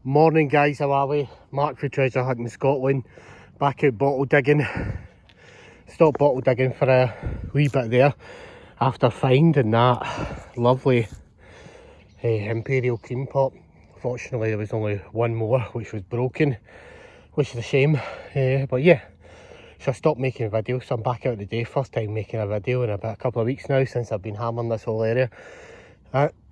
Morning guys, how are we? Mark for treasure hunting Scotland. Back out bottle digging. Stopped bottle digging for a wee bit there after finding that lovely Imperial cream pot. Fortunately there was only one more which was broken, which is a shame. But yeah, so I stopped making a video, so I'm back out today. First time making a video in about a couple of weeks now since I've been hammering this whole area.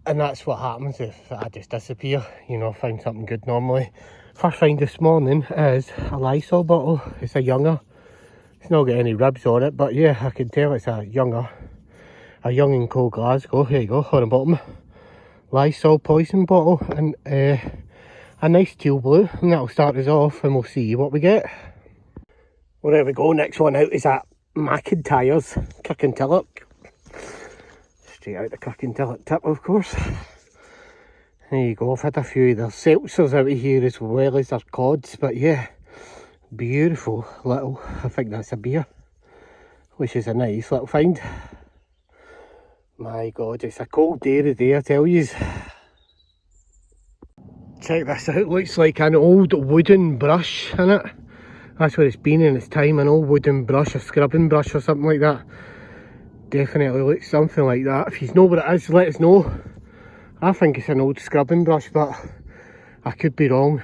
And that's what happens if I just disappear, you know, find something good normally. First find this morning is a Lysol bottle. It's a younger. It's not got any ribs on it, but yeah, I can tell it's a young and cold Glasgow. Here you go, on the bottom. Lysol poison bottle, and a nice teal blue, and that'll start us off and we'll see what we get. Well, there we go. Next one out is that McIntyre's Kick and Tillip. Straight out the Kick and Tillip tip, of course. There you go. I've had a few of their seltzers out of here as well as their codds, but yeah, beautiful little, I think that's a beer, which is a nice little find. My god, it's a cold day today, I tell you. Check this out, looks like an old wooden brush, innit? That's what it's been in its time, an old wooden brush, a scrubbing brush or something like that. Definitely looks something like that. If you know what it is, let us know. I think it's an old scrubbing brush, but I could be wrong.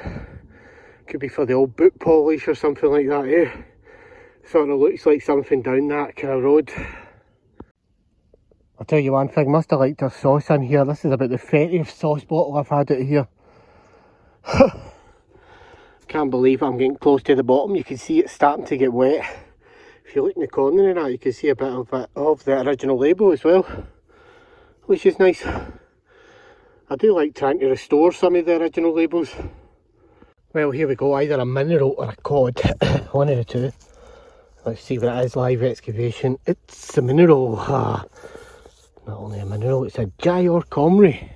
Could be for the old boot polish or something like that, eh? Sort of looks like something down that kind of road. I'll tell you one thing, must have liked their sauce in here. This is about the 30th sauce bottle I've had out here. Can't believe I'm getting close to the bottom. You can see it's starting to get wet. If you look in the corner of that, you can see a bit of the original label as well, which is nice. I do like trying to restore some of the original labels. Well, here we go, either a mineral or a cod, one of the two. Let's see what it is, live excavation. It's a mineral. Not only a mineral, it's a Gyre Comrie.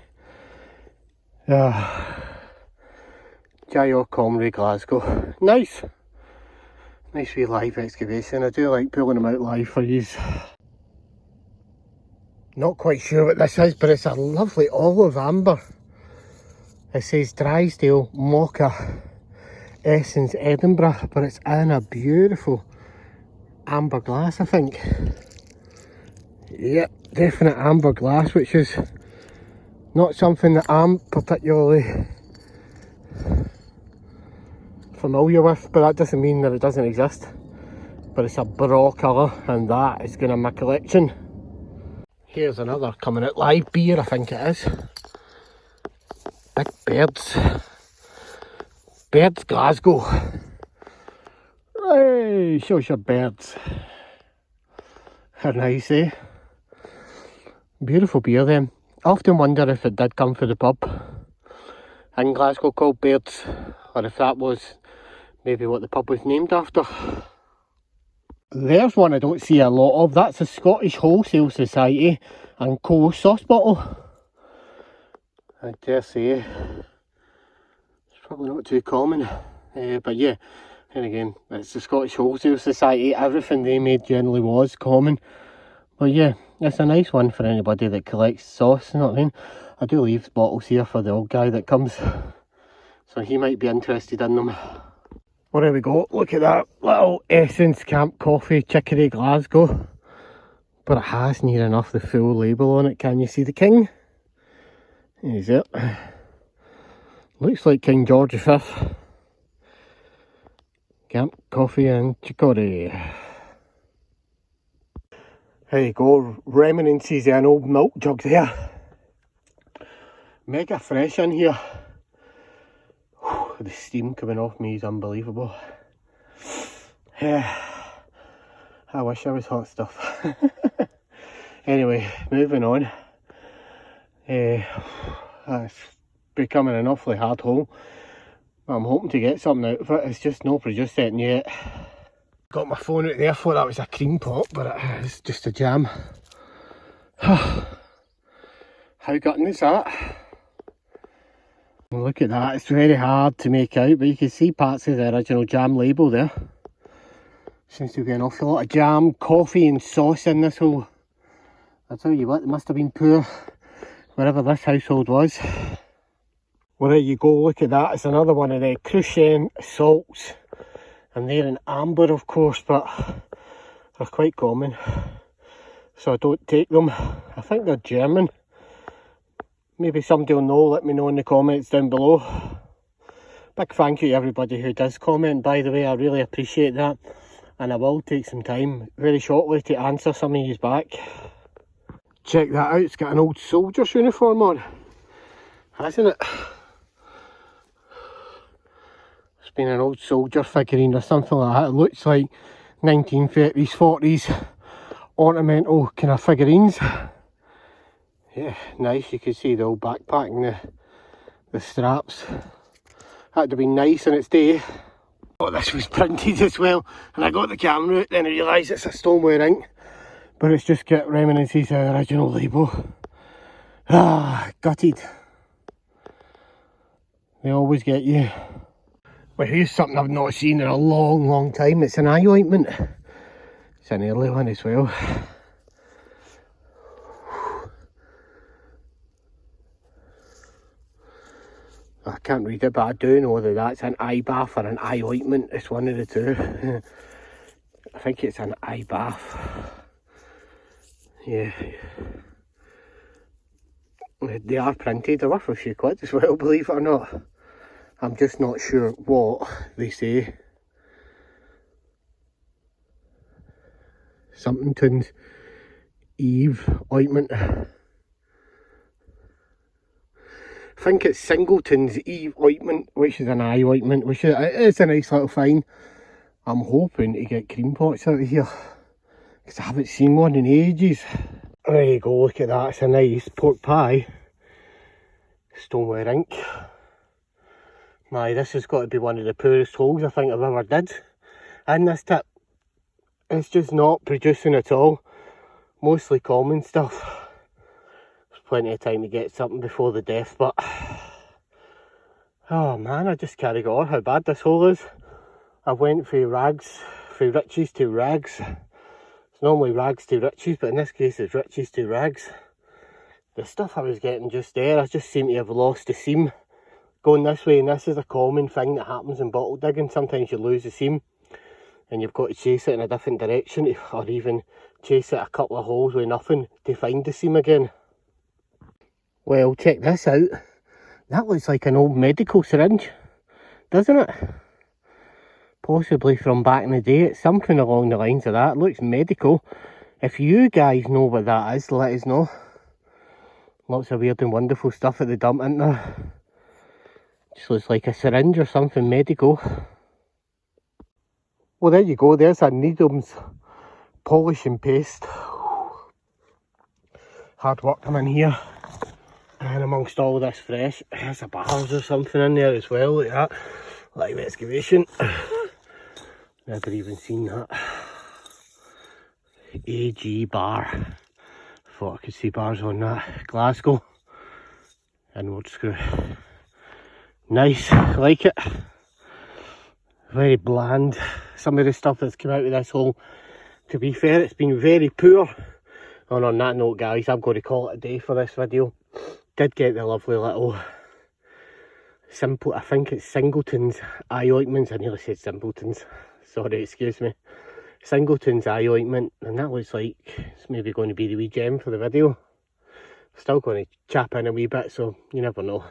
Gyre Comrie, Glasgow. Nice. Nice wee live excavation. I do like pulling them out live for you. Not quite sure what this is, but it's a lovely olive amber. It says Drysdale Mocha Essence Edinburgh, but it's in a beautiful amber glass, I think. Yep, definite amber glass, which is not something that I'm particularly familiar with, but that doesn't mean that it doesn't exist. But it's a braw colour, and that is going to my collection. Here's another coming out live beer, I think it is. Big Birds. Birds Glasgow. Hey, shows your birds. They're nice, eh? Beautiful beer then. I often wonder if it did come from the pub in Glasgow called Birds, or if that was maybe what the pub was named after. There's one I don't see a lot of. That's a Scottish Wholesale Society and Co sauce bottle. I dare say it's probably not too common, but yeah, then again, it's the Scottish Wholesale Society. Everything they made generally was common. But yeah, it's a nice one for anybody that collects sauce, you know what I mean? I do leave bottles here for the old guy that comes, so he might be interested in them. Well, there we go. Look at that little Essence Camp Coffee Chicory Glasgow. But it has near enough the full label on it. Can you see the king? There's it. Looks like King George V. Camp Coffee and Chicory. There you go. Reminiscences of an old milk jug there. Mega fresh in here. The steam coming off me is unbelievable. I wish I was hot stuff. Anyway, moving on. It's becoming an awfully hard hole. I'm hoping to get something out of it. It's just no produce setting yet. Got my phone out there, thought that was a cream pot, but it's just a jam. How gutting is that? Look at that, it's very hard to make out, but you can see parts of the original jam label there. Seems to be an awful lot of jam, coffee and sauce in this hole. I tell you what, it must have been poor wherever this household was. Well, there you go, look at that. It's another one of the Crucian salts. And they're in amber, of course, but they're quite common. So I don't take them. I think they're German. Maybe somebody will know, let me know in the comments down below. Big thank you to everybody who does comment, by the way, I really appreciate that. And I will take some time very shortly to answer some of you back. Check that out, it's got an old soldier's uniform on, hasn't it? It's been an old soldier figurine or something like that. It looks like 1930s, 40s ornamental kind of figurines. Yeah, nice, you can see the old backpack and the straps. Had to be nice in its day. Oh, this was printed as well, and I got the camera out, then I realised it's a stoneware ink, but it's just got reminiscences of the original label. Ah, gutted. They always get you. Well, here's something I've not seen in a long time. It's an eye ointment. It's an early one as well. I can't read it, but I do know that that's an eye bath or an eye ointment. It's one of the two. I think it's an eye bath. Yeah. They are printed. They're worth a few quid as well, believe it or not. I'm just not sure what they say. Somethington's Eve ointment. I think it's Singleton's Eve ointment, which is an eye ointment, which is a nice little find. I'm hoping to get cream pots out of here, because I haven't seen one in ages. There you go, look at that, it's a nice pork pie. Stoneware ink. My, this has got to be one of the poorest holes I think I've ever did. And this tip, it's just not producing at all. Mostly common stuff. Plenty of time to get something before the death, but oh man, I just can't ignore how bad this hole is. I went from rags, from riches to rags. It's normally rags to riches, but in this case it's riches to rags. The stuff I was getting just there, I just seem to have lost the seam going this way, and this is a common thing that happens in bottle digging. Sometimes you lose the seam and you've got to chase it in a different direction, or even chase it a couple of holes with nothing to find the seam again. Well, check this out. That looks like an old medical syringe, doesn't it? Possibly from back in the day. It's something along the lines of that. It looks medical. If you guys know what that is, let us know. Lots of weird and wonderful stuff at the dump, isn't there? Just looks like a syringe or something medical. Well, there you go. There's a Needham's polishing paste. Hard work coming here. And amongst all this fresh, there's a bars or something in there as well, like that. Like excavation. Never even seen that. AG bar. Thought I could see bars on that. Glasgow. Inward screw. Nice, like it. Very bland. Some of the stuff that's come out of this hole, to be fair, it's been very poor. And on that note, guys, I'm going to call it a day for this video. Did get the lovely little simple, I think it's Singleton's eye ointments. I nearly said Simpletons, sorry, excuse me. Singleton's eye ointment, and that looks like it's maybe going to be the wee gem for the video. Still going to chap in a wee bit, so you never know.